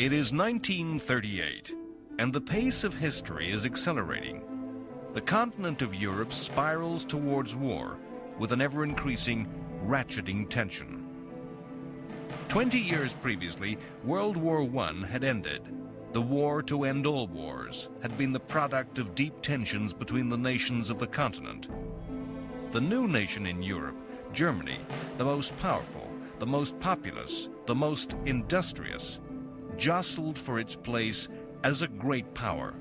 It is 1938, and the pace of history is accelerating. The continent of Europe spirals towards war with an ever-increasing, ratcheting tension. 20 years previously, World War I had ended. The war to end all wars had been the product of deep tensions between the nations of the continent. The new nation in Europe, Germany, the most powerful, the most populous, the most industrious, jostled for its place as a great power.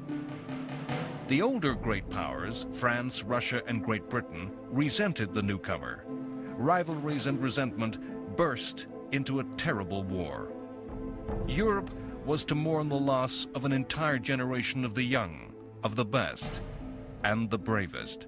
The older great powers, France, Russia, and Great Britain, resented the newcomer. Rivalries and resentment burst into a terrible war. Europe was to mourn the loss of an entire generation of the young, of the best, and the bravest.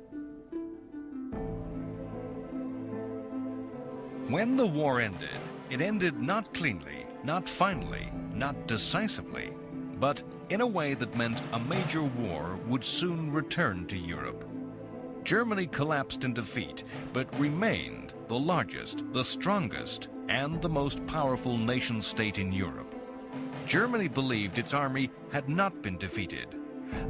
When the war ended, it ended not cleanly, not finally, not decisively, but in a way that meant a major war would soon return to Europe. Germany collapsed in defeat, but remained the largest, the strongest, and the most powerful nation-state in Europe. Germany believed its army had not been defeated.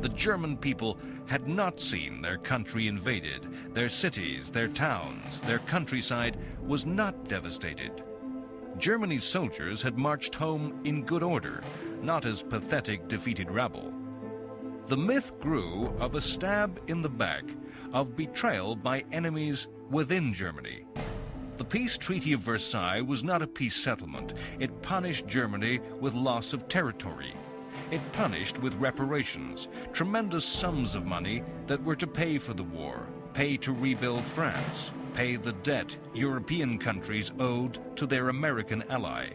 The German people had not seen their country invaded. Their cities, their towns, their countryside was not devastated. Germany's soldiers had marched home in good order, not as pathetic defeated rabble. The myth grew of a stab in the back, of betrayal by enemies within Germany. The peace treaty of Versailles was not a peace settlement. It punished Germany with loss of territory. It punished with reparations, tremendous sums of money that were to pay for the war, pay to rebuild France, pay the debt European countries owed to their American ally.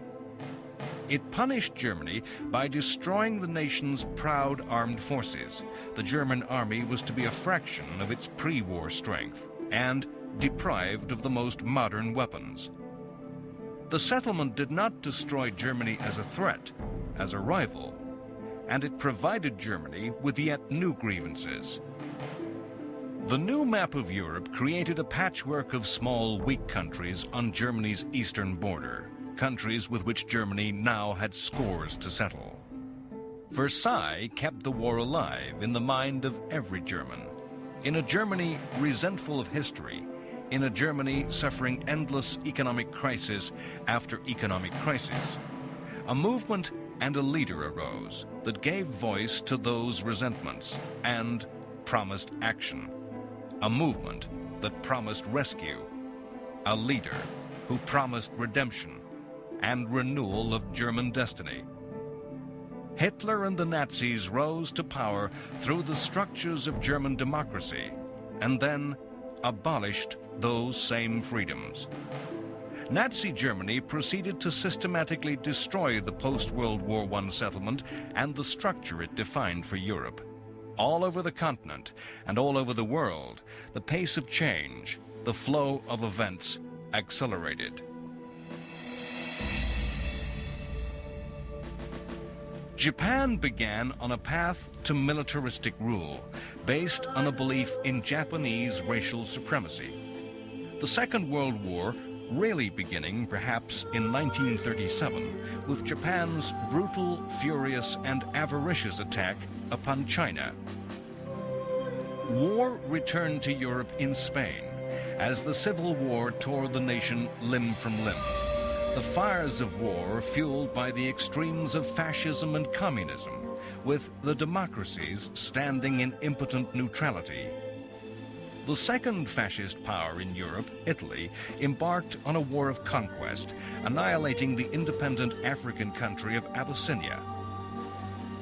It punished Germany by destroying the nation's proud armed forces. The German army was to be a fraction of its pre-war strength and deprived of the most modern weapons. The settlement did not destroy Germany as a threat, as a rival, and it provided Germany with yet new grievances. The new map of Europe created a patchwork of small, weak countries on Germany's eastern border, countries with which Germany now had scores to settle. Versailles kept the war alive in the mind of every German. In a Germany resentful of history, in a Germany suffering endless economic crisis after economic crisis, a movement and a leader arose that gave voice to those resentments and promised action. A movement that promised rescue. A leader who promised redemption and renewal of German destiny. Hitler and the Nazis rose to power through the structures of German democracy and then abolished those same freedoms. Nazi Germany proceeded to systematically destroy the post-World War I settlement and the structure it defined for Europe. All over the continent and all over the world, the pace of change, the flow of events accelerated. Japan began on a path to militaristic rule, based on a belief in Japanese racial supremacy. The Second World War really beginning perhaps in 1937 with Japan's brutal, furious, and avaricious attack upon China. War returned to Europe in Spain as the Civil War tore the nation limb from limb. The fires of war fueled by the extremes of fascism and communism, with the democracies standing in impotent neutrality. The second fascist power in Europe, Italy, embarked on a war of conquest, annihilating the independent African country of Abyssinia.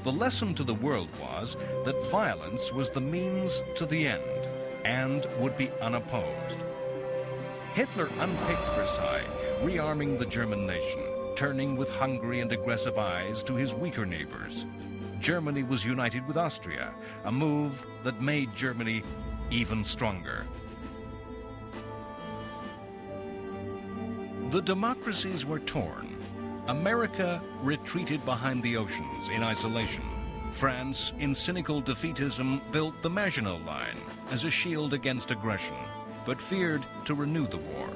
The lesson to the world was that violence was the means to the end and would be unopposed. Hitler unpicked Versailles, rearming the German nation, turning with hungry and aggressive eyes to his weaker neighbors. Germany was united with Austria, a move that made Germany even stronger. The democracies were torn. America retreated behind the oceans in isolation. France, in cynical defeatism, built the Maginot Line as a shield against aggression, but feared to renew the war.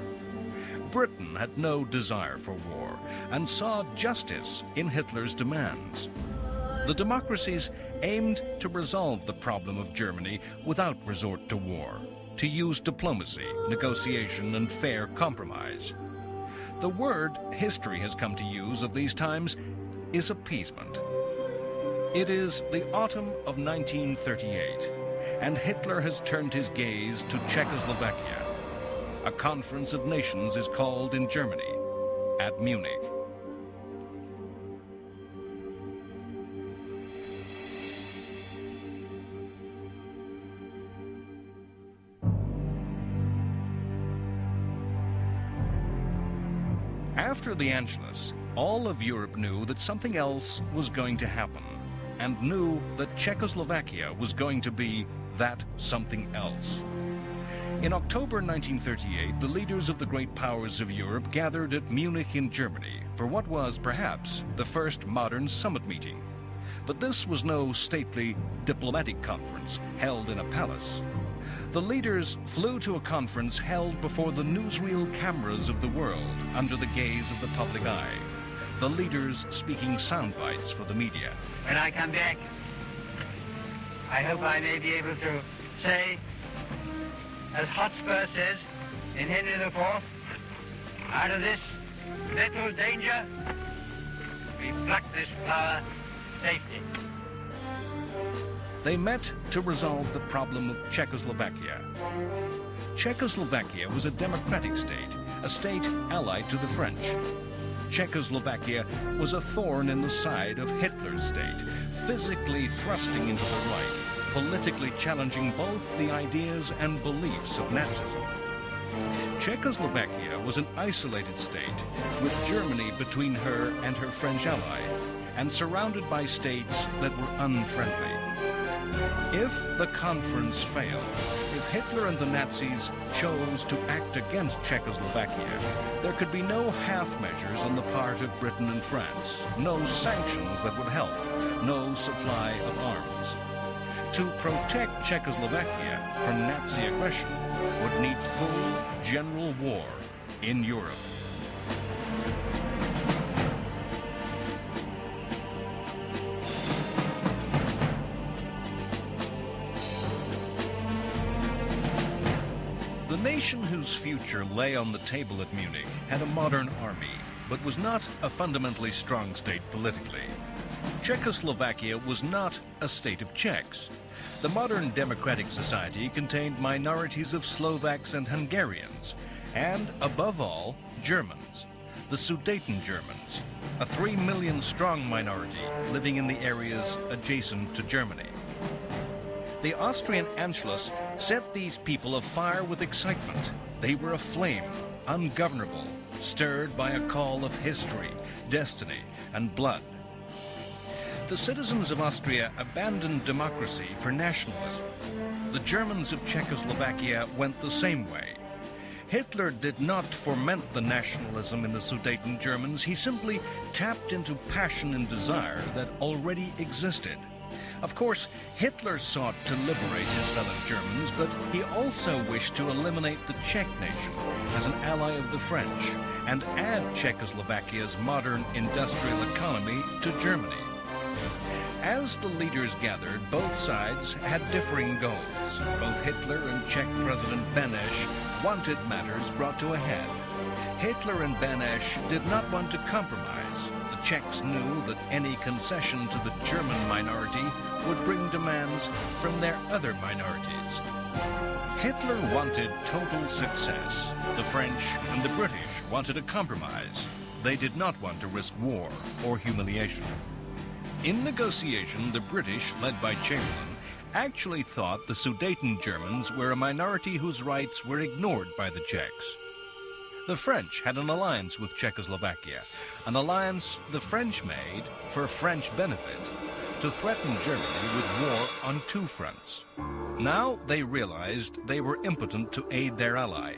Britain had no desire for war and saw justice in Hitler's demands. The democracies aimed to resolve the problem of Germany without resort to war, to use diplomacy, negotiation, and fair compromise. The word history has come to use of these times is appeasement. It is the autumn of 1938, and Hitler has turned his gaze to Czechoslovakia. A conference of nations is called in Germany, at Munich. After the Anschluss, all of Europe knew that something else was going to happen, and knew that Czechoslovakia was going to be that something else. In October 1938, the leaders of the great powers of Europe gathered at Munich in Germany for what was perhaps the first modern summit meeting. But this was no stately diplomatic conference held in a palace. The leaders flew to a conference held before the newsreel cameras of the world under the gaze of the public eye. The leaders speaking sound bites for the media. When I come back, I hope I may be able to say, as Hotspur says in Henry IV, out of this little danger, we pluck this flower safely. They met to resolve the problem of Czechoslovakia. Czechoslovakia was a democratic state, a state allied to the French. Czechoslovakia was a thorn in the side of Hitler's state, physically thrusting into the right, politically challenging both the ideas and beliefs of Nazism. Czechoslovakia was an isolated state, with Germany between her and her French ally, and surrounded by states that were unfriendly. If the conference failed, if Hitler and the Nazis chose to act against Czechoslovakia, there could be no half measures on the part of Britain and France, no sanctions that would help, no supply of arms. To protect Czechoslovakia from Nazi aggression would need full general war in Europe. The nation whose future lay on the table at Munich had a modern army, but was not a fundamentally strong state politically. Czechoslovakia was not a state of Czechs. The modern democratic society contained minorities of Slovaks and Hungarians, and, above all, Germans, the Sudeten Germans, a 3 million strong minority living in the areas adjacent to Germany. The Austrian Anschluss set these people afire with excitement. They were aflame, ungovernable, stirred by a call of history, destiny, and blood. The citizens of Austria abandoned democracy for nationalism. The Germans of Czechoslovakia went the same way. Hitler did not foment the nationalism in the Sudeten Germans. He simply tapped into passion and desire that already existed. Of course, Hitler sought to liberate his fellow Germans, but he also wished to eliminate the Czech nation as an ally of the French and add Czechoslovakia's modern industrial economy to Germany. As the leaders gathered, both sides had differing goals. Both Hitler and Czech President Beneš wanted matters brought to a head. Hitler and Beneš did not want to compromise. The Czechs knew that any concession to the German minority would bring demands from their other minorities. Hitler wanted total success. The French and the British wanted a compromise. They did not want to risk war or humiliation. In negotiation, the British, led by Chamberlain, actually thought the Sudeten Germans were a minority whose rights were ignored by the Czechs. The French had an alliance with Czechoslovakia, an alliance the French made for French benefit, to threaten Germany with war on two fronts. Now they realized they were impotent to aid their ally,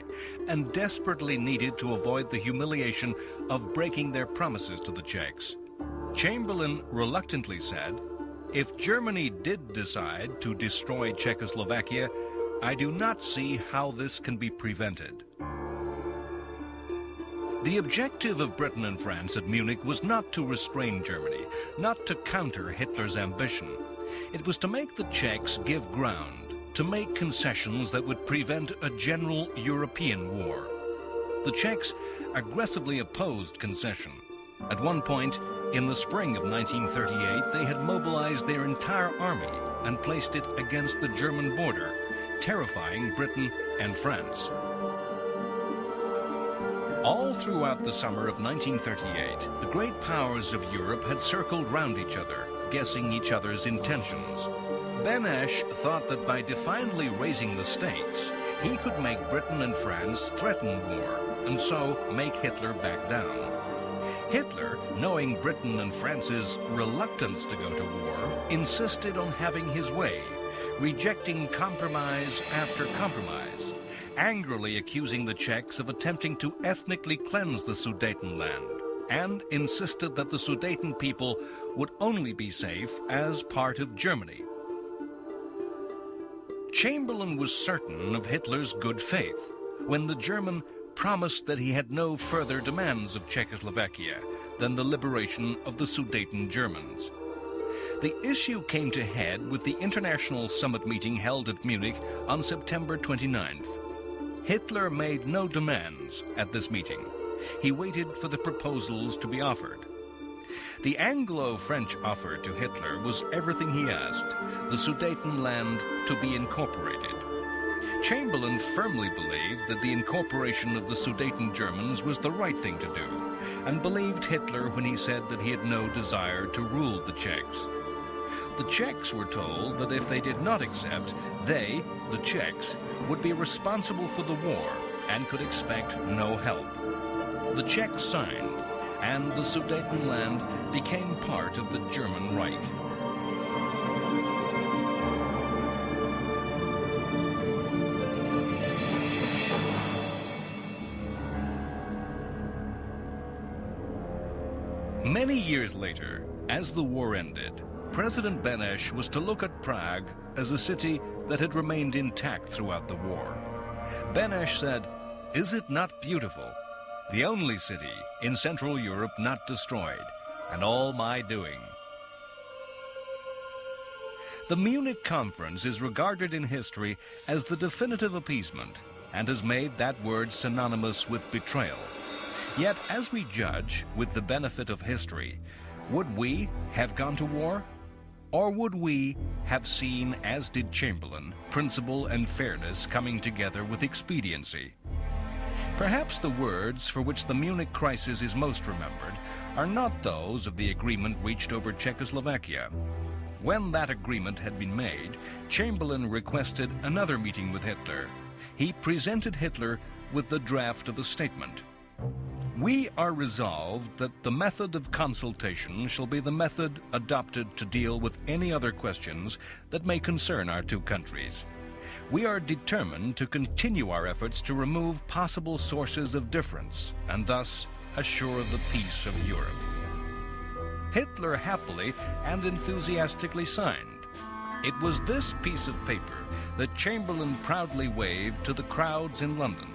and desperately needed to avoid the humiliation of breaking their promises to the Czechs. Chamberlain reluctantly said, "If Germany did decide to destroy Czechoslovakia, I do not see how this can be prevented." The objective of Britain and France at Munich was not to restrain Germany, not to counter Hitler's ambition. It was to make the Czechs give ground, to make concessions that would prevent a general European war. The Czechs aggressively opposed concession. At one point, in the spring of 1938, they had mobilized their entire army and placed it against the German border, terrifying Britain and France. All throughout the summer of 1938, the great powers of Europe had circled round each other, guessing each other's intentions. Benesch thought that by defiantly raising the stakes, he could make Britain and France threaten war, and so make Hitler back down. Hitler, knowing Britain and France's reluctance to go to war, insisted on having his way, rejecting compromise after compromise, angrily accusing the Czechs of attempting to ethnically cleanse the Sudetenland, and insisted that the Sudeten people would only be safe as part of Germany. Chamberlain was certain of Hitler's good faith when the German promised that he had no further demands of Czechoslovakia than the liberation of the Sudeten Germans. The issue came to head with the international summit meeting held at Munich on September 29th. Hitler made no demands at this meeting. He waited for the proposals to be offered. The Anglo-French offer to Hitler was everything he asked, the Sudetenland to be incorporated. Chamberlain firmly believed that the incorporation of the Sudeten Germans was the right thing to do, and believed Hitler when he said that he had no desire to rule the Czechs. The Czechs were told that if they did not accept, they, the Czechs, would be responsible for the war and could expect no help. The Czechs signed, and the Sudetenland became part of the German Reich. Many years later, as the war ended, President Benesch was to look at Prague as a city that had remained intact throughout the war. Benesch said, "Is it not beautiful? The only city in Central Europe not destroyed, and all my doing." The Munich Conference is regarded in history as the definitive appeasement and has made that word synonymous with betrayal. Yet, as we judge with the benefit of history, would we have gone to war? Or would we have seen, as did Chamberlain, principle and fairness coming together with expediency? Perhaps the words for which the Munich crisis is most remembered are not those of the agreement reached over Czechoslovakia. When that agreement had been made, Chamberlain requested another meeting with Hitler. He presented Hitler with the draft of a statement. "We are resolved that the method of consultation shall be the method adopted to deal with any other questions that may concern our two countries. We are determined to continue our efforts to remove possible sources of difference and thus assure the peace of Europe." Hitler happily and enthusiastically signed. It was this piece of paper that Chamberlain proudly waved to the crowds in London.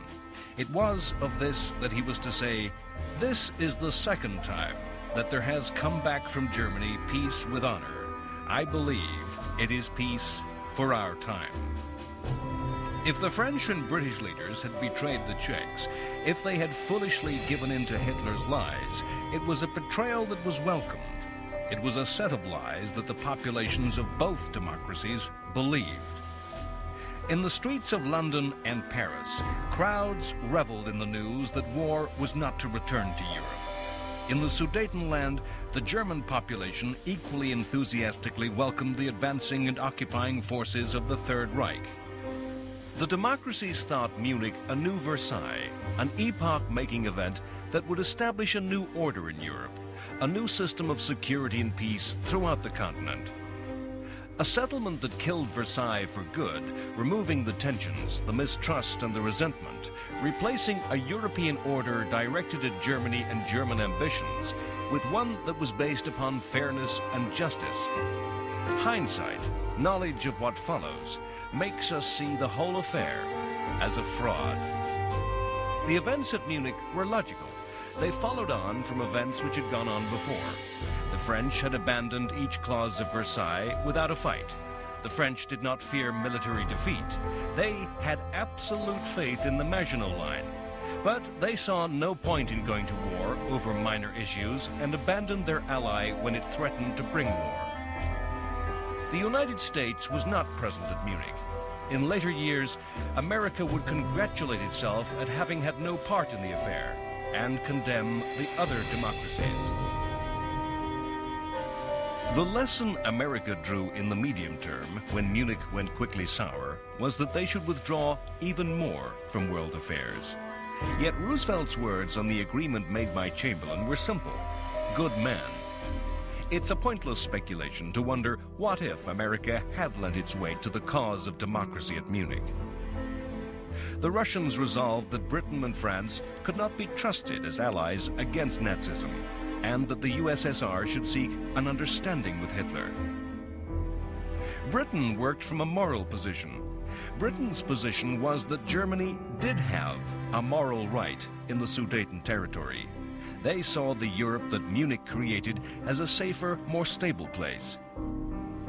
It was of this that he was to say, "This is the second time that there has come back from Germany peace with honor. I believe it is peace for our time." If the French and British leaders had betrayed the Czechs, if they had foolishly given in to Hitler's lies, it was a betrayal that was welcomed. It was a set of lies that the populations of both democracies believed. In the streets of London and Paris, crowds reveled in the news that war was not to return to Europe. In the Sudetenland, the German population equally enthusiastically welcomed the advancing and occupying forces of the Third Reich. The democracies thought Munich a new Versailles, an epoch-making event that would establish a new order in Europe, a new system of security and peace throughout the continent. A settlement that killed Versailles for good, removing the tensions, the mistrust and the resentment, replacing a European order directed at Germany and German ambitions with one that was based upon fairness and justice. Hindsight, knowledge of what follows, makes us see the whole affair as a fraud. The events at Munich were logical. They followed on from events which had gone on before. The French had abandoned each clause of Versailles without a fight. The French did not fear military defeat. They had absolute faith in the Maginot Line. But they saw no point in going to war over minor issues and abandoned their ally when it threatened to bring war. The United States was not present at Munich. In later years, America would congratulate itself at having had no part in the affair and condemn the other democracies. The lesson America drew in the medium term, when Munich went quickly sour, was that they should withdraw even more from world affairs. Yet Roosevelt's words on the agreement made by Chamberlain were simple: good man. It's a pointless speculation to wonder what if America had lent its weight to the cause of democracy at Munich. The Russians resolved that Britain and France could not be trusted as allies against Nazism, and that the USSR should seek an understanding with Hitler. Britain worked from a moral position. Britain's position was that Germany did have a moral right in the Sudeten territory. They saw the Europe that Munich created as a safer, more stable place.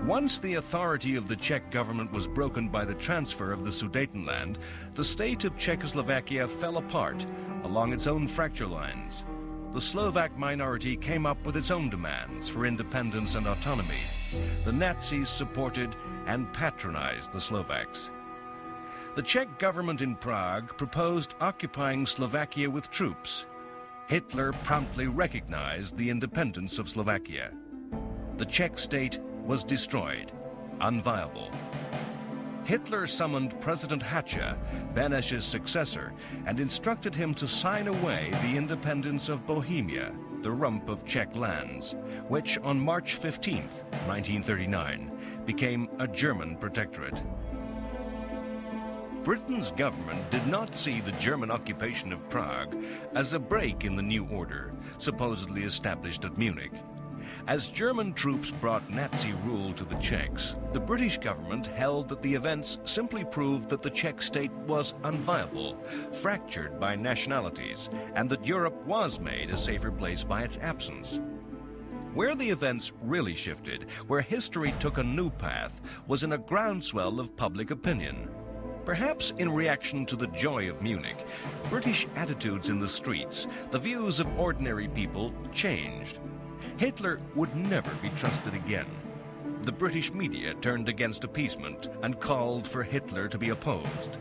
Once the authority of the Czech government was broken by the transfer of the Sudetenland, the state of Czechoslovakia fell apart along its own fracture lines. The Slovak minority came up with its own demands for independence and autonomy. The Nazis supported and patronized the Slovaks. The Czech government in Prague proposed occupying Slovakia with troops. Hitler promptly recognized the independence of Slovakia. The Czech state was destroyed, unviable. Hitler summoned President Hácha, Beneš's successor, and instructed him to sign away the independence of Bohemia, the rump of Czech lands, which on March 15, 1939, became a German protectorate. Britain's government did not see the German occupation of Prague as a break in the new order, supposedly established at Munich. As German troops brought Nazi rule to the Czechs, the British government held that the events simply proved that the Czech state was unviable, fractured by nationalities, and that Europe was made a safer place by its absence. Where the events really shifted, where history took a new path, was in a groundswell of public opinion. Perhaps in reaction to the joy of Munich, British attitudes in the streets, the views of ordinary people changed. Hitler would never be trusted again. The British media turned against appeasement and called for Hitler to be opposed.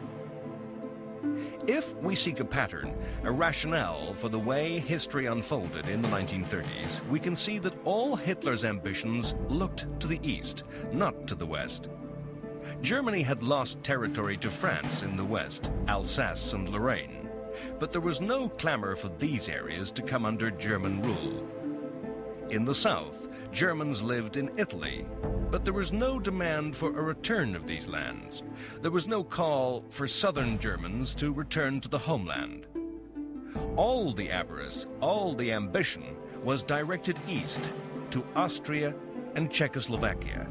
If we seek a pattern, a rationale for the way history unfolded in the 1930s, we can see that all Hitler's ambitions looked to the east, not to the west. Germany had lost territory to France in the west, Alsace and Lorraine, but there was no clamor for these areas to come under German rule. In the south, Germans lived in Italy, but there was no demand for a return of these lands. There was no call for southern Germans to return to the homeland. All the avarice, all the ambition was directed east to Austria and Czechoslovakia.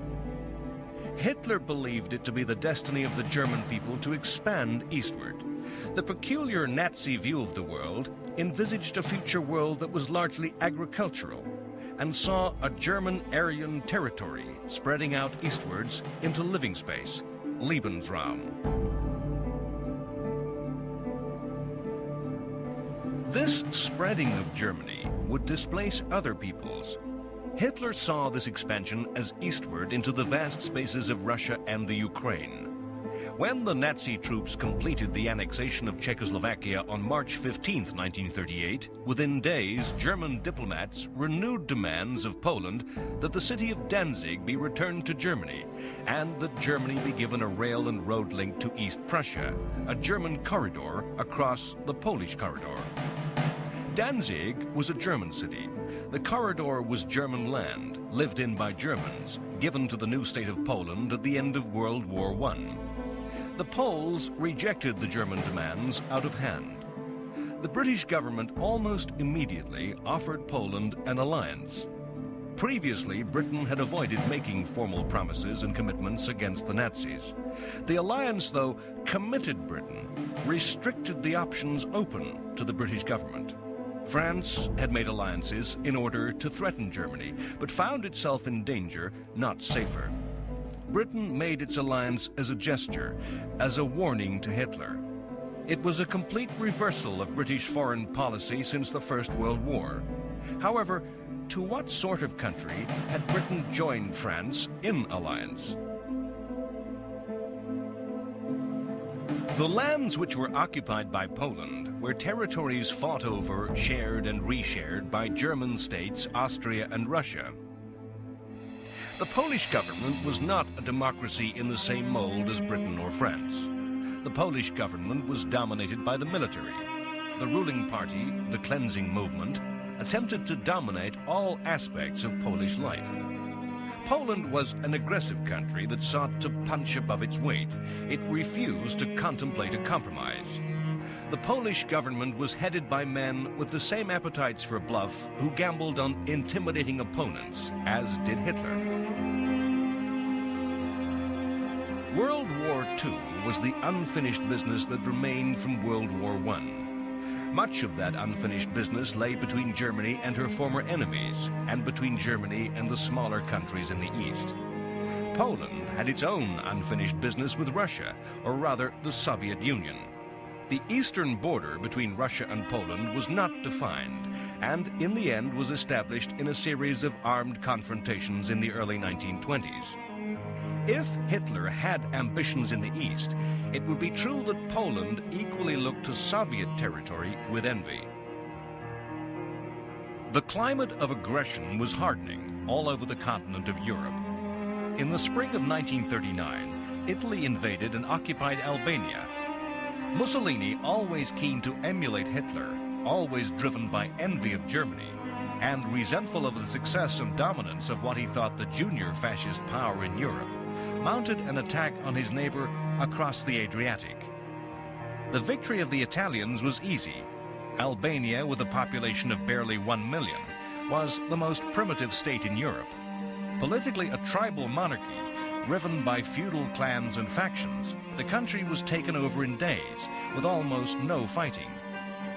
Hitler believed it to be the destiny of the German people to expand eastward. The peculiar Nazi view of the world envisaged a future world that was largely agricultural, and saw a German Aryan territory spreading out eastwards into living space, Lebensraum. This spreading of Germany would displace other peoples. Hitler saw this expansion as eastward into the vast spaces of Russia and the Ukraine. When the Nazi troops completed the annexation of Czechoslovakia on March 15, 1938, within days, German diplomats renewed demands of Poland that the city of Danzig be returned to Germany, and that Germany be given a rail and road link to East Prussia, a German corridor across the Polish corridor. Danzig was a German city. The corridor was German land, lived in by Germans, given to the new state of Poland at the end of World War I. The Poles rejected the German demands out of hand. The British government almost immediately offered Poland an alliance. Previously, Britain had avoided making formal promises and commitments against the Nazis. The alliance, though, committed Britain, restricted the options open to the British government. France had made alliances in order to threaten Germany, but found itself in danger, not safer. Britain made its alliance as a gesture, as a warning to Hitler. It was a complete reversal of British foreign policy since the First World War. However, to what sort of country had Britain joined France in alliance? The lands which were occupied by Poland were territories fought over, shared and reshared by German states, Austria and Russia. The Polish government was not a democracy in the same mold as Britain or France. The Polish government was dominated by the military. The ruling party, the cleansing movement, attempted to dominate all aspects of Polish life. Poland was an aggressive country that sought to punch above its weight. It refused to contemplate a compromise. The Polish government was headed by men with the same appetites for bluff who gambled on intimidating opponents, as did Hitler. World War II was the unfinished business that remained from World War I. Much of that unfinished business lay between Germany and her former enemies, and between Germany and the smaller countries in the East. Poland had its own unfinished business with Russia, or rather the Soviet Union. The eastern border between Russia and Poland was not defined, and in the end was established in a series of armed confrontations in the early 1920s. If Hitler had ambitions in the East, it would be true that Poland equally looked to Soviet territory with envy. The climate of aggression was hardening all over the continent of Europe. In the spring of 1939, Italy invaded and occupied Albania. Mussolini, always keen to emulate Hitler, always driven by envy of Germany, and resentful of the success and dominance of what he thought the junior fascist power in Europe, mounted an attack on his neighbor across the Adriatic. The victory of the Italians was easy. Albania, with a population of barely 1 million, was the most primitive state in Europe. Politically a tribal monarchy, riven by feudal clans and factions, the country was taken over in days, with almost no fighting.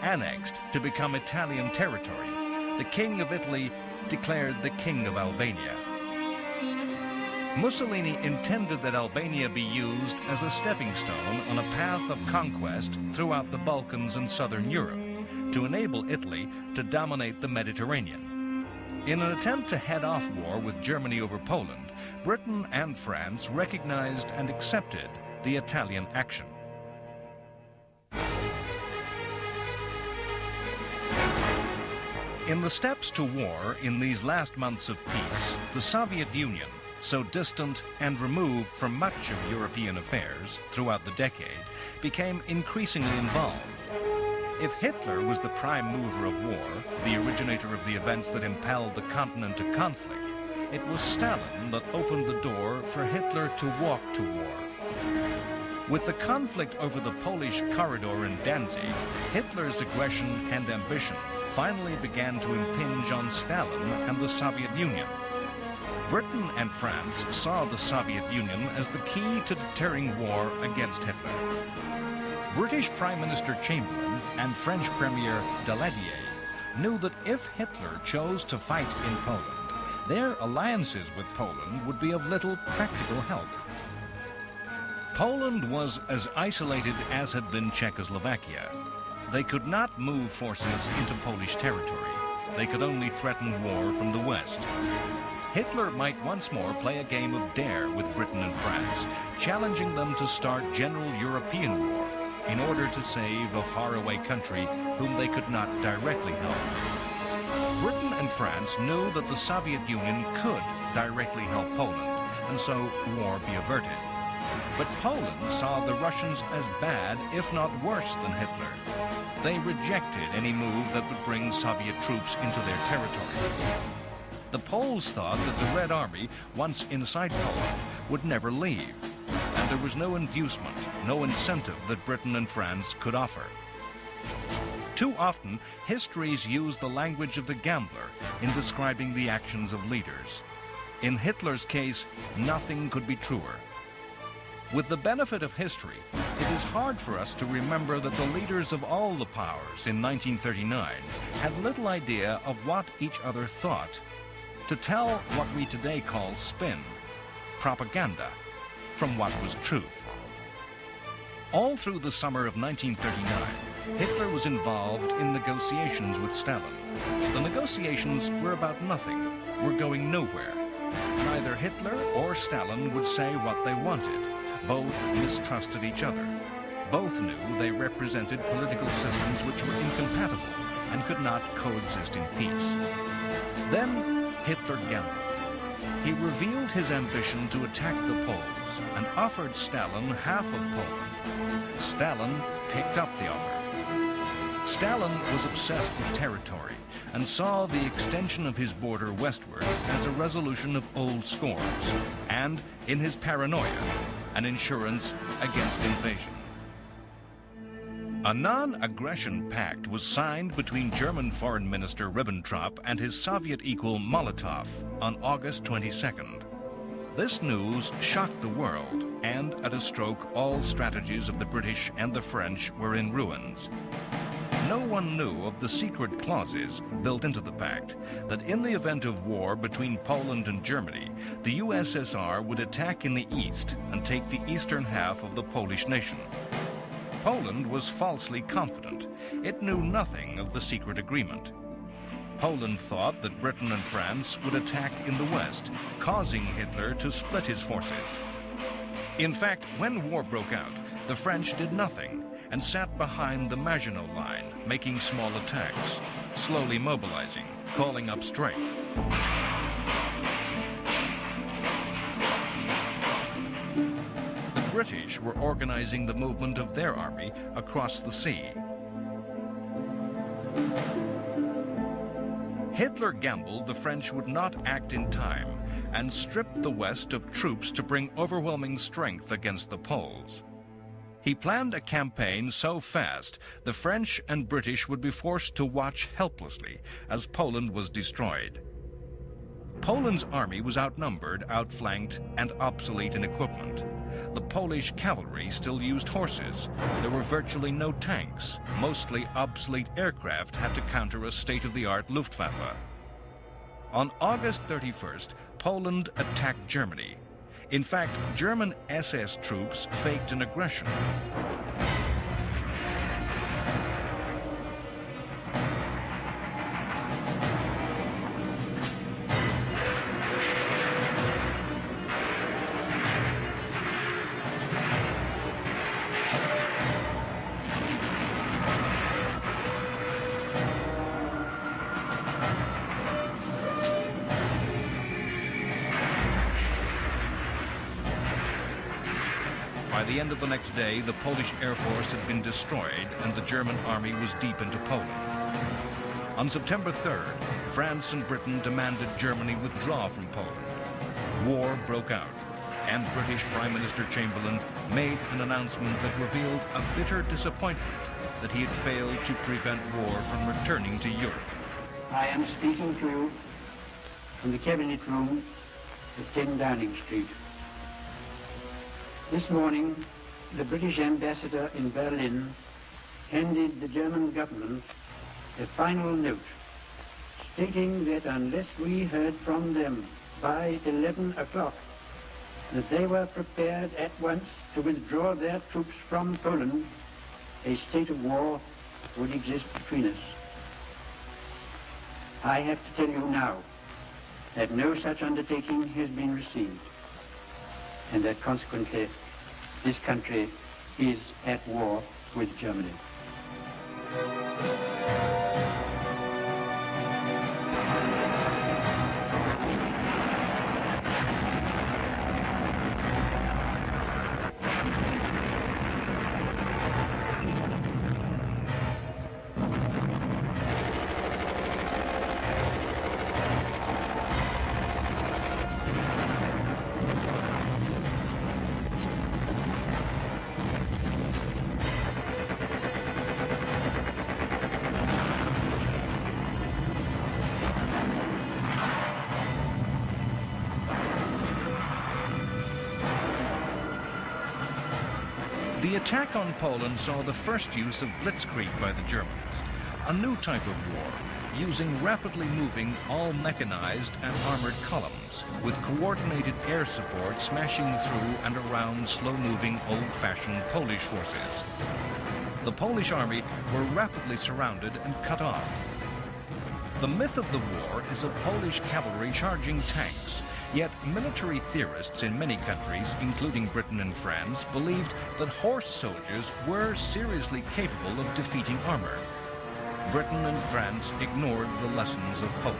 Annexed to become Italian territory, the King of Italy declared the King of Albania. Mussolini intended that Albania be used as a stepping stone on a path of conquest throughout the Balkans and southern Europe, to enable Italy to dominate the Mediterranean. In an attempt to head off war with Germany over Poland, Britain and France recognized and accepted the Italian action. In the steps to war in these last months of peace, the Soviet Union, so distant and removed from much of European affairs throughout the decade, became increasingly involved. If Hitler was the prime mover of war, the originator of the events that impelled the continent to conflict, it was Stalin that opened the door for Hitler to walk to war. With the conflict over the Polish corridor in Danzig, Hitler's aggression and ambition finally began to impinge on Stalin and the Soviet Union. Britain and France saw the Soviet Union as the key to deterring war against Hitler. British Prime Minister Chamberlain and French Premier Daladier knew that if Hitler chose to fight in Poland, their alliances with Poland would be of little practical help. Poland was as isolated as had been Czechoslovakia. They could not move forces into Polish territory. They could only threaten war from the west. Hitler might once more play a game of dare with Britain and France, challenging them to start general European war in order to save a faraway country whom they could not directly help. Britain and France knew that the Soviet Union could directly help Poland, and so war be averted. But Poland saw the Russians as bad, if not worse, than Hitler. They rejected any move that would bring Soviet troops into their territory. The Poles thought that the Red Army, once inside Poland, would never leave, and there was no inducement, no incentive that Britain and France could offer. Too often, histories use the language of the gambler in describing the actions of leaders. In Hitler's case, nothing could be truer. With the benefit of history, it is hard for us to remember that the leaders of all the powers in 1939 had little idea of what each other thought, to tell what we today call spin, propaganda, from what was truth. All through the summer of 1939, Hitler was involved in negotiations with Stalin. The negotiations were about nothing, were going nowhere. Neither Hitler or Stalin would say what they wanted. Both mistrusted each other. Both knew they represented political systems which were incompatible and could not coexist in peace. Then Hitler gambled. He revealed his ambition to attack the Poles and offered Stalin half of Poland. Stalin picked up the offer. Stalin was obsessed with territory and saw the extension of his border westward as a resolution of old scores and, in his paranoia, an insurance against invasion. A non-aggression pact was signed between German Foreign Minister Ribbentrop and his Soviet equal Molotov on August 22nd. This news shocked the world, and at a stroke all strategies of the British and the French were in ruins. No one knew of the secret clauses built into the pact that in the event of war between Poland and Germany, the USSR would attack in the east and take the eastern half of the Polish nation. Poland was falsely confident. It knew nothing of the secret agreement. Poland thought that Britain and France would attack in the west, causing Hitler to split his forces. In fact, when war broke out, the French did nothing and sat behind the Maginot Line, making small attacks, slowly mobilizing, calling up strength. The British were organizing the movement of their army across the sea. Hitler gambled the French would not act in time and stripped the West of troops to bring overwhelming strength against the Poles. He planned a campaign so fast the French and British would be forced to watch helplessly as Poland was destroyed. Poland's army was outnumbered, outflanked, and obsolete in equipment. The Polish cavalry still used horses. There were virtually no tanks. Mostly obsolete aircraft had to counter a state-of-the-art Luftwaffe. On August 31st, Poland attacked Germany. In fact, German SS troops faked an aggression. By the end of the next day, the Polish Air Force had been destroyed and the German army was deep into Poland. On September 3rd, France and Britain demanded Germany withdraw from Poland. War broke out, and British Prime Minister Chamberlain made an announcement that revealed a bitter disappointment that he had failed to prevent war from returning to Europe. I am speaking to you from the Cabinet Room at 10 Downing Street. This morning, the British ambassador in Berlin handed the German government a final note stating that unless we heard from them by 11 o'clock, that they were prepared at once to withdraw their troops from Poland, a state of war would exist between us. I have to tell you now that no such undertaking has been received, and that consequently this country is at war with Germany. The attack on Poland saw the first use of blitzkrieg by the Germans, a new type of war, using rapidly moving, all-mechanized and armored columns, with coordinated air support smashing through and around slow-moving, old-fashioned Polish forces. The Polish army were rapidly surrounded and cut off. The myth of the war is of Polish cavalry charging tanks, yet military theorists in many countries, including Britain and France, believed that horse soldiers were seriously capable of defeating armor. Britain and France ignored the lessons of Poland.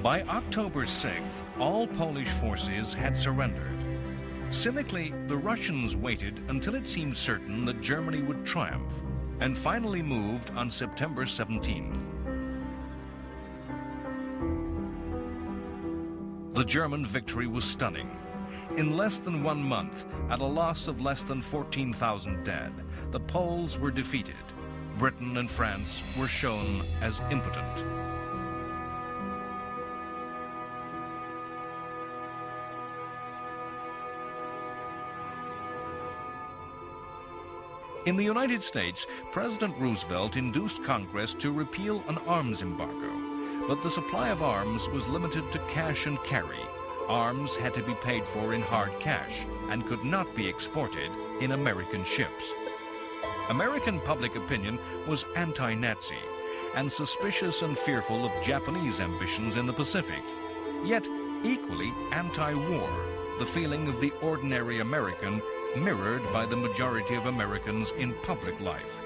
By October 6th, all Polish forces had surrendered. Cynically, the Russians waited until it seemed certain that Germany would triumph, and finally moved on September 17th. The German victory was stunning. In less than 1 month, at a loss of less than 14,000 dead, the Poles were defeated. Britain and France were shown as impotent. In the United States, President Roosevelt induced Congress to repeal an arms embargo, but the supply of arms was limited to cash and carry. Arms had to be paid for in hard cash and could not be exported in American ships. American public opinion was anti-Nazi and suspicious and fearful of Japanese ambitions in the Pacific, yet equally anti-war, the feeling of the ordinary American mirrored by the majority of Americans in public life.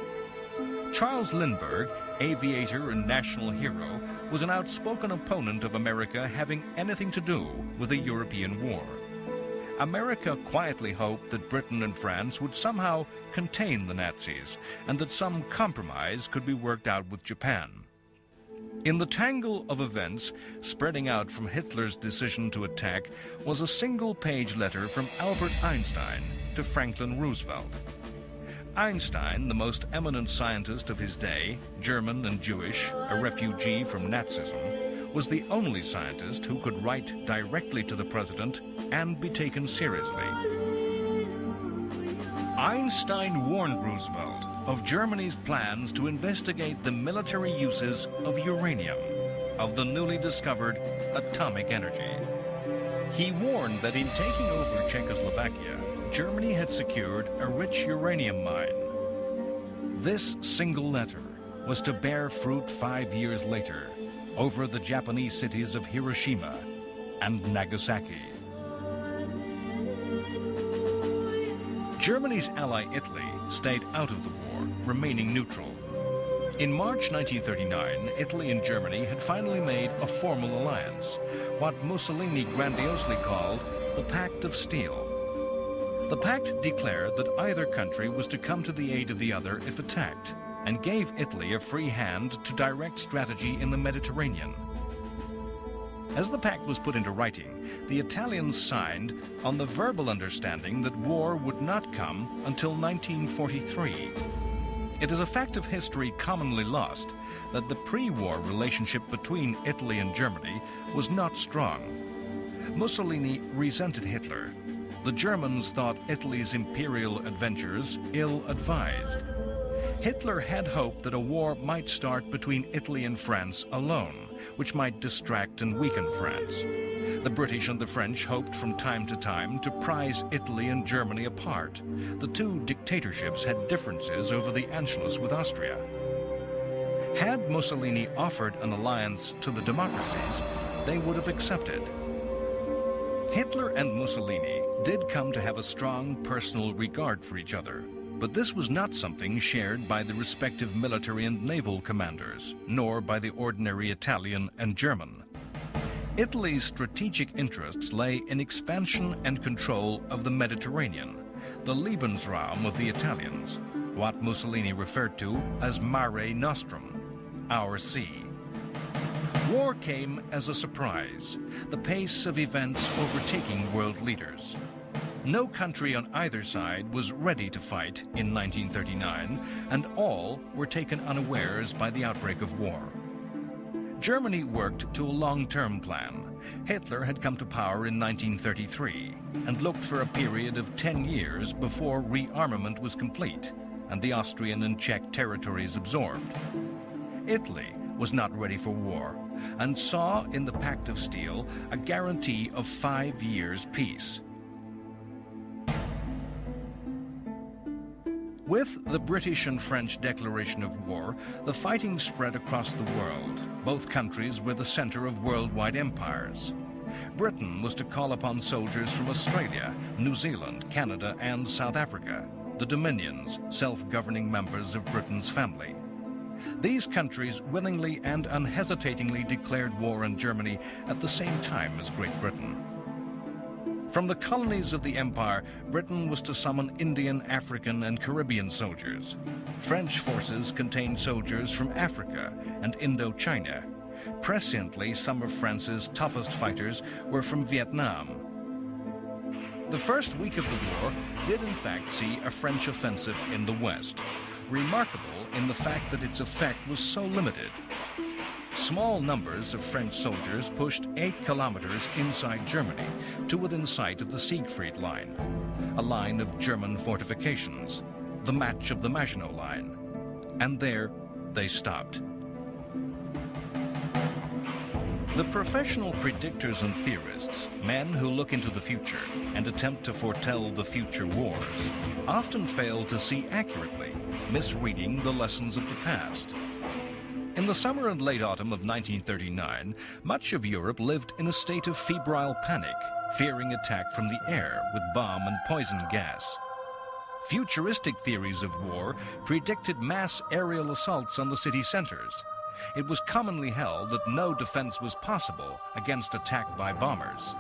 Charles Lindbergh, aviator and national hero, was an outspoken opponent of America having anything to do with a European war. America quietly hoped that Britain and France would somehow contain the Nazis and that some compromise could be worked out with Japan. In the tangle of events spreading out from Hitler's decision to attack was a single-page letter from Albert Einstein to Franklin Roosevelt. Einstein, the most eminent scientist of his day, German and Jewish, a refugee from Nazism, was the only scientist who could write directly to the president and be taken seriously. Einstein warned Roosevelt of Germany's plans to investigate the military uses of uranium, of the newly discovered atomic energy. He warned that in taking over Czechoslovakia, Germany had secured a rich uranium mine. This single letter was to bear fruit 5 years later over the Japanese cities of Hiroshima and Nagasaki. Germany's ally Italy stayed out of the war, remaining neutral. In March 1939, Italy and Germany had finally made a formal alliance, what Mussolini grandiosely called the Pact of Steel. The pact declared that either country was to come to the aid of the other if attacked, and gave Italy a free hand to direct strategy in the Mediterranean. As the pact was put into writing, the Italians signed on the verbal understanding that war would not come until 1943. It is a fact of history commonly lost that the pre-war relationship between Italy and Germany was not strong. Mussolini resented Hitler. The Germans thought Italy's imperial adventures ill-advised. Hitler had hoped that a war might start between Italy and France alone, which might distract and weaken France. The British and the French hoped from time to time to prize Italy and Germany apart. The two dictatorships had differences over the Anschluss with Austria. Had Mussolini offered an alliance to the democracies, they would have accepted. Hitler and Mussolini did come to have a strong personal regard for each other, but this was not something shared by the respective military and naval commanders, nor by the ordinary Italian and German. Italy's strategic interests lay in expansion and control of the Mediterranean, the Lebensraum of the Italians, what Mussolini referred to as Mare Nostrum, our sea. War came as a surprise, the pace of events overtaking world leaders. No country on either side was ready to fight in 1939, and all were taken unawares by the outbreak of war. Germany worked to a long-term plan. Hitler had come to power in 1933 and looked for a period of 10 years before rearmament was complete and the Austrian and Czech territories absorbed. Italy was not ready for war and saw in the Pact of Steel a guarantee of 5 years' peace. With the British and French declaration of war, the fighting spread across the world. Both countries were the center of worldwide empires. Britain was to call upon soldiers from Australia, New Zealand, Canada, and South Africa, the Dominions, self-governing members of Britain's family. These countries willingly and unhesitatingly declared war on Germany at the same time as Great Britain. From the colonies of the empire, Britain was to summon Indian, African, and Caribbean soldiers. French forces contained soldiers from Africa and Indochina. Presciently, some of France's toughest fighters were from Vietnam. The first week of the war did in fact see a French offensive in the west, remarkable in the fact that its effect was so limited. Small numbers of French soldiers pushed 8 kilometers inside Germany to within sight of the Siegfried Line, a line of German fortifications, the match of the Maginot Line. And there they stopped. The professional predictors and theorists, men who look into the future and attempt to foretell the future wars, often fail to see accurately, misreading the lessons of the past. In the summer and late autumn of 1939, much of Europe lived in a state of febrile panic, fearing attack from the air with bomb and poison gas. Futuristic theories of war predicted mass aerial assaults on the city centers. It was commonly held that no defense was possible against attack by bombers.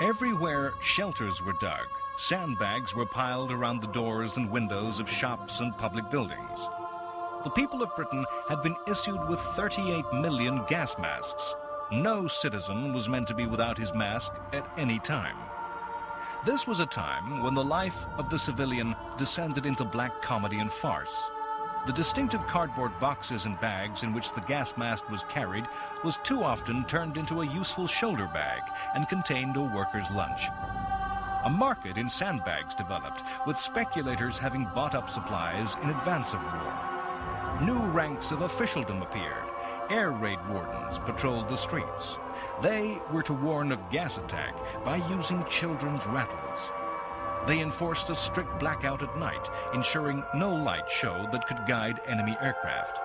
Everywhere shelters were dug. Sandbags were piled around the doors and windows of shops and public buildings. The people of Britain had been issued with 38 million gas masks. No citizen was meant to be without his mask at any time. This was a time when the life of the civilian descended into black comedy and farce. The distinctive cardboard boxes and bags in which the gas mask was carried was too often turned into a useful shoulder bag and contained a worker's lunch. A market in sandbags developed, with speculators having bought up supplies in advance of war. New ranks of officialdom appeared. Air raid wardens patrolled the streets. They were to warn of gas attack by using children's rattles. They enforced a strict blackout at night, ensuring no light showed that could guide enemy aircraft.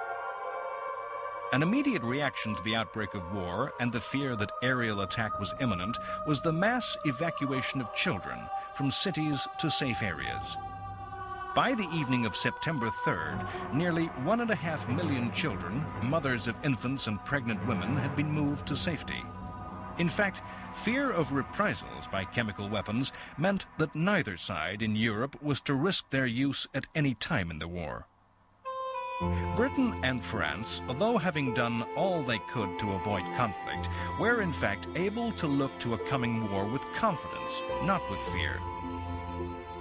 An immediate reaction to the outbreak of war and the fear that aerial attack was imminent was the mass evacuation of children from cities to safe areas. By the evening of September 3rd, nearly 1.5 million children, mothers of infants and pregnant women, had been moved to safety. In fact, fear of reprisals by chemical weapons meant that neither side in Europe was to risk their use at any time in the war. Britain and France, although having done all they could to avoid conflict, were in fact able to look to a coming war with confidence, not with fear.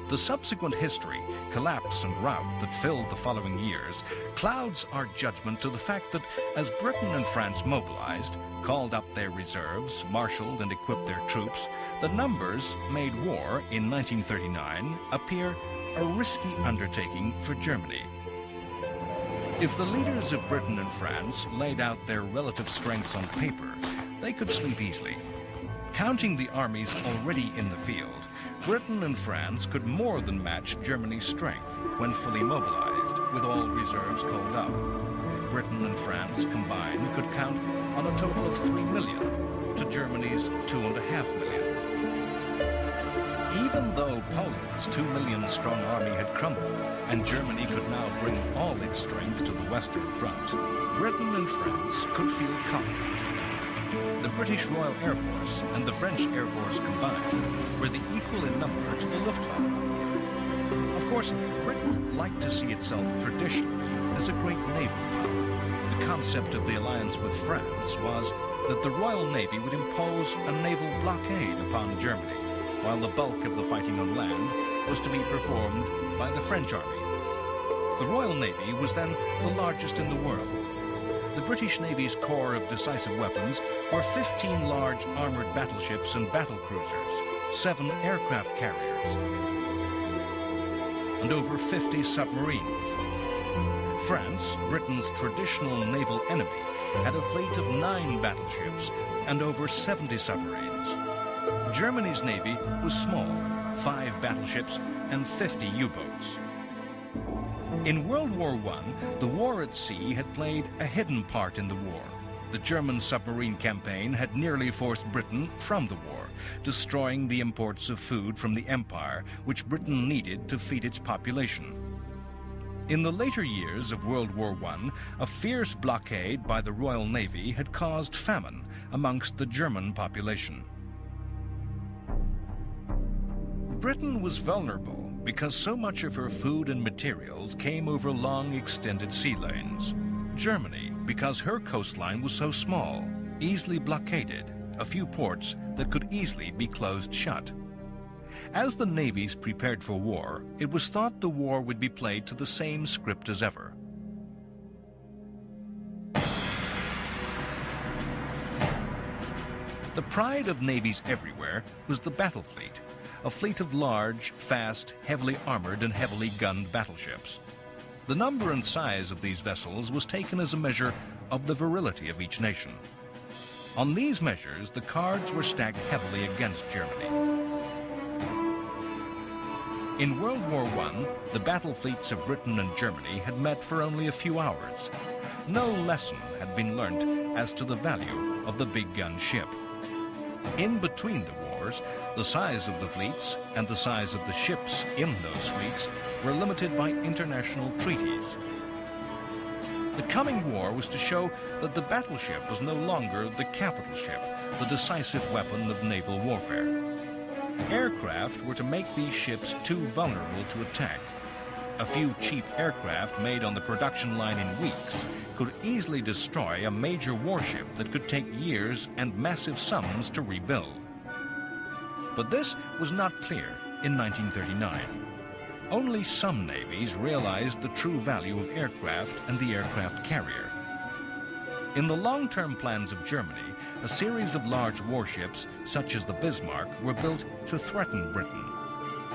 The subsequent history, collapse and rout that filled the following years clouds our judgment to the fact that as Britain and France mobilized, called up their reserves, marshaled and equipped their troops, the numbers made war in 1939 appear a risky undertaking for Germany. If the leaders of Britain and France laid out their relative strengths on paper, they could sleep easily. Counting the armies already in the field, Britain and France could more than match Germany's strength when fully mobilized, with all reserves called up. Britain and France combined could count on a total of 3 million to Germany's 2.5 million. Even though Poland's 2 million strong army had crumbled and Germany could now bring all its strength to the Western Front, Britain and France could feel confident. The British Royal Air Force and the French Air Force combined were the equal in number to the Luftwaffe. Of course, Britain liked to see itself traditionally as a great naval power. The concept of the alliance with France was that the Royal Navy would impose a naval blockade upon Germany, while the bulk of the fighting on land was to be performed by the French army. The Royal Navy was then the largest in the world. The British Navy's core of decisive weapons were 15 large armored battleships and battle cruisers, 7 aircraft carriers, and over 50 submarines. France, Britain's traditional naval enemy, had a fleet of 9 battleships and over 70 submarines. Germany's navy was small, 5 battleships and 50 U-boats. In World War I, the war at sea had played a hidden part in the war. The German submarine campaign had nearly forced Britain from the war, destroying the imports of food from the empire, which Britain needed to feed its population. In the later years of World War I, a fierce blockade by the Royal Navy had caused famine amongst the German population. Britain was vulnerable because so much of her food and materials came over long, extended sea lanes. Germany, because her coastline was so small, easily blockaded a few ports that could easily be closed shut. As the navies prepared for war, it was thought the war would be played to the same script as ever. The pride of navies everywhere was the battle fleet, a fleet of large, fast, heavily armored and heavily gunned battleships. The number and size of these vessels was taken as a measure of the virility of each nation. On these measures, the cards were stacked heavily against Germany. In World War I, the battle fleets of Britain and Germany had met for only a few hours. No lesson had been learnt as to the value of the big gun ship. In between the wars, the size of the fleets and the size of the ships in those fleets were limited by international treaties. The coming war was to show that the battleship was no longer the capital ship, the decisive weapon of naval warfare. Aircraft were to make these ships too vulnerable to attack. A few cheap aircraft made on the production line in weeks could easily destroy a major warship that could take years and massive sums to rebuild. But this was not clear in 1939. Only some navies realized the true value of aircraft and the aircraft carrier. In the long-term plans of Germany, a series of large warships, such as the Bismarck, were built to threaten Britain.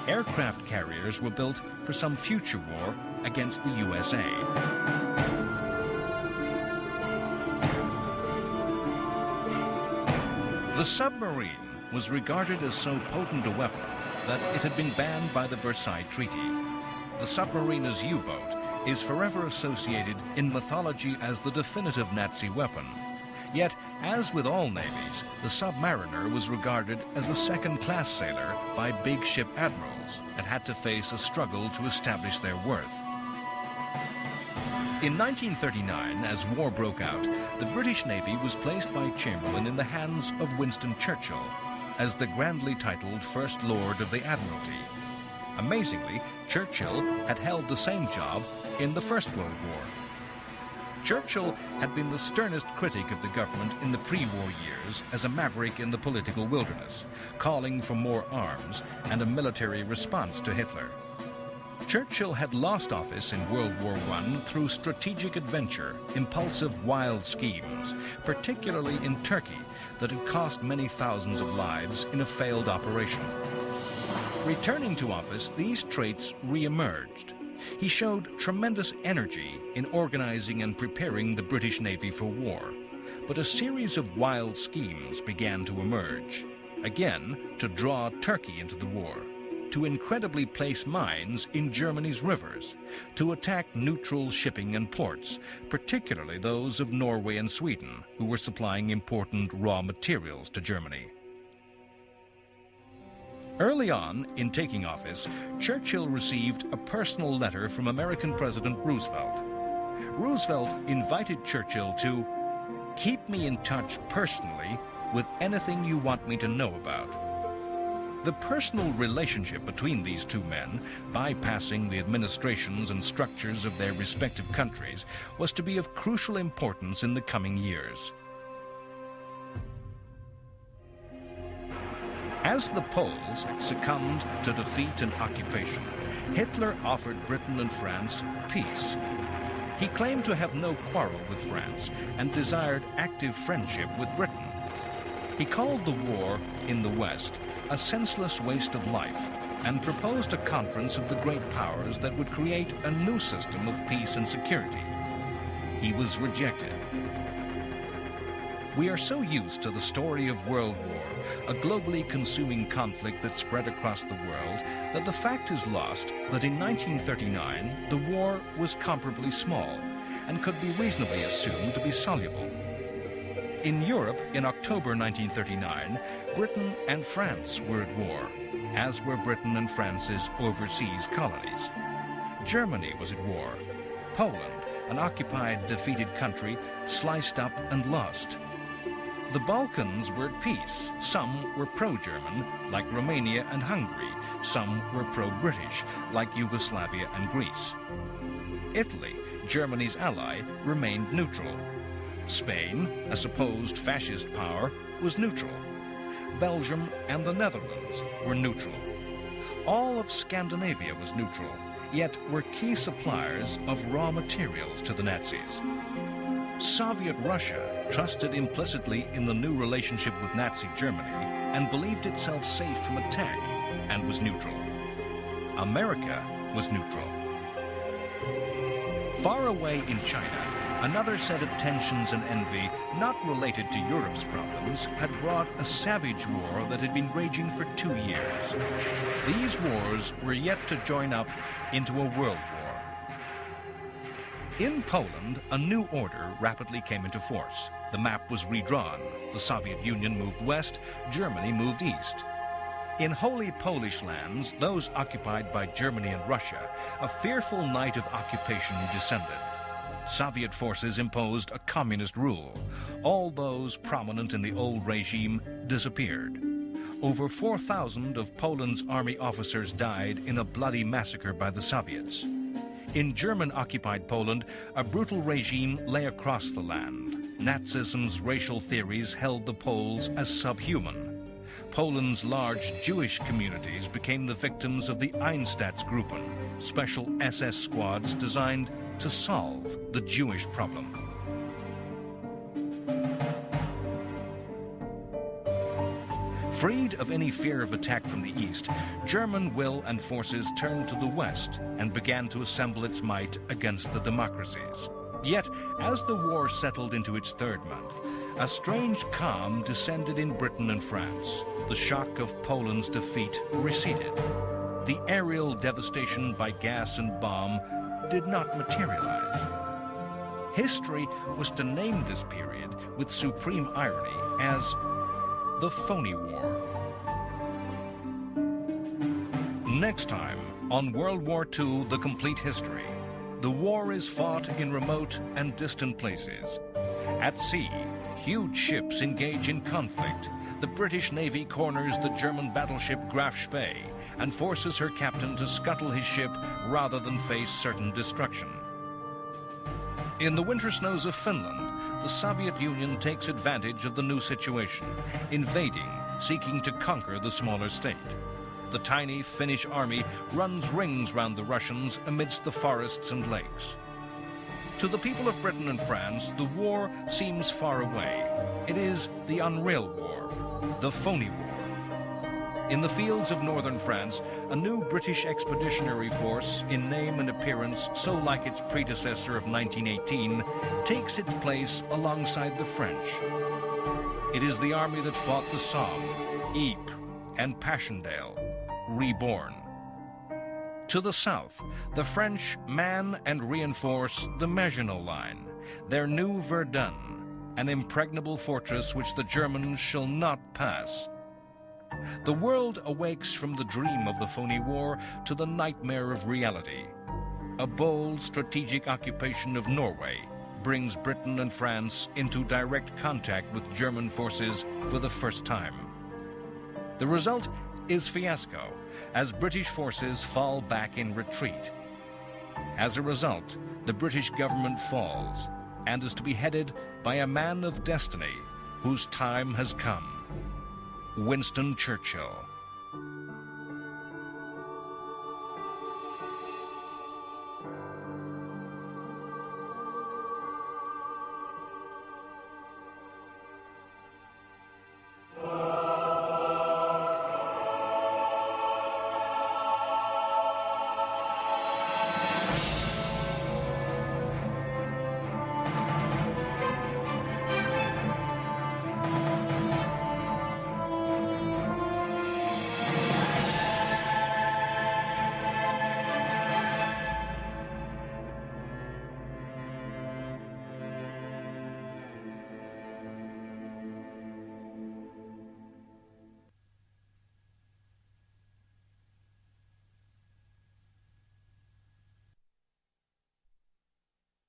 Aircraft carriers were built for some future war against the USA. The submarine was regarded as so potent a weapon that it had been banned by the Versailles Treaty. The submarine as U-boat is forever associated in mythology as the definitive Nazi weapon. Yet, as with all navies, the submariner was regarded as a second-class sailor by big ship admirals and had to face a struggle to establish their worth. In 1939, as war broke out, the British Navy was placed by Chamberlain in the hands of Winston Churchill as the grandly titled First Lord of the Admiralty. Amazingly, Churchill had held the same job in the First World War. Churchill had been the sternest critic of the government in the pre-war years as a maverick in the political wilderness, calling for more arms and a military response to Hitler. Churchill had lost office in World War I through strategic adventure, impulsive, wild schemes, particularly in Turkey, that had cost many thousands of lives in a failed operation. Returning to office, these traits re-emerged. He showed tremendous energy in organizing and preparing the British Navy for war, but a series of wild schemes began to emerge. again to draw Turkey into the war, to incredibly place mines in Germany's rivers, to attack neutral shipping and ports, particularly those of Norway and Sweden, who were supplying important raw materials to Germany. Early on, in taking office, Churchill received a personal letter from American President Roosevelt. Roosevelt invited Churchill to keep me in touch personally with anything you want me to know about. The personal relationship between these two men, bypassing the administrations and structures of their respective countries, was to be of crucial importance in the coming years. As the Poles succumbed to defeat and occupation, Hitler offered Britain and France peace. He claimed to have no quarrel with France and desired active friendship with Britain. He called the war in the West a senseless waste of life and proposed a conference of the great powers that would create a new system of peace and security. He was rejected. We are so used to the story of World War, a globally consuming conflict that spread across the world, that the fact is lost that in 1939 the war was comparably small and could be reasonably assumed to be soluble. In Europe, in October 1939, Britain and France were at war, as were Britain and France's overseas colonies. Germany was at war. Poland, an occupied, defeated country, sliced up and lost. The Balkans were at peace. Some were pro-German, like Romania and Hungary. Some were pro-British, like Yugoslavia and Greece. Italy, Germany's ally, remained neutral. Spain, a supposed fascist power, was neutral. Belgium and the Netherlands were neutral. All of Scandinavia was neutral, yet were key suppliers of raw materials to the Nazis. Soviet Russia trusted implicitly in the new relationship with Nazi Germany and believed itself safe from attack and was neutral. America was neutral. Far away in China, another set of tensions and envy, not related to Europe's problems, had brought a savage war that had been raging for 2 years. These wars were yet to join up into a world war. In Poland, a new order rapidly came into force. The map was redrawn. The Soviet Union moved west, Germany moved east. In holy Polish lands, those occupied by Germany and Russia, a fearful night of occupation descended. Soviet forces imposed a communist rule. All those prominent in the old regime disappeared. Over 4,000 of Poland's army officers died in a bloody massacre by the Soviets. In German-occupied Poland, a brutal regime lay across the land. Nazism's racial theories held the Poles as subhuman. Poland's large Jewish communities became the victims of the Einsatzgruppen, special SS squads designed to solve the Jewish problem. Freed of any fear of attack from the east, German will and forces turned to the west and began to assemble its might against the democracies. Yet, as the war settled into its third month, a strange calm descended in Britain and France. The shock of Poland's defeat receded. The aerial devastation by gas and bomb did not materialize. History was to name this period with supreme irony as the Phony War. Next time on World War II, The Complete History. The war is fought in remote and distant places. At sea, huge ships engage in conflict. The British Navy corners the German battleship Graf Spee and forces her captain to scuttle his ship rather than face certain destruction. In the winter snows of Finland, the Soviet Union takes advantage of the new situation, invading, seeking to conquer the smaller state. The tiny Finnish army runs rings round the Russians amidst the forests and lakes. To the people of Britain and France, the war seems far away. It is the unreal war, the phony war. In the fields of northern France, a new British expeditionary force, in name and appearance so like its predecessor of 1918, takes its place alongside the French. It is the army that fought the Somme, Ypres and Passchendaele, reborn. To the south, the French man and reinforce the Maginot Line, their new Verdun, an impregnable fortress which the Germans shall not pass. The world awakes from the dream of the phony war to the nightmare of reality. A bold strategic occupation of Norway brings Britain and France into direct contact with German forces for the first time. The result is fiasco, as British forces fall back in retreat. As a result, the British government falls and is to be headed by a man of destiny whose time has come, Winston Churchill.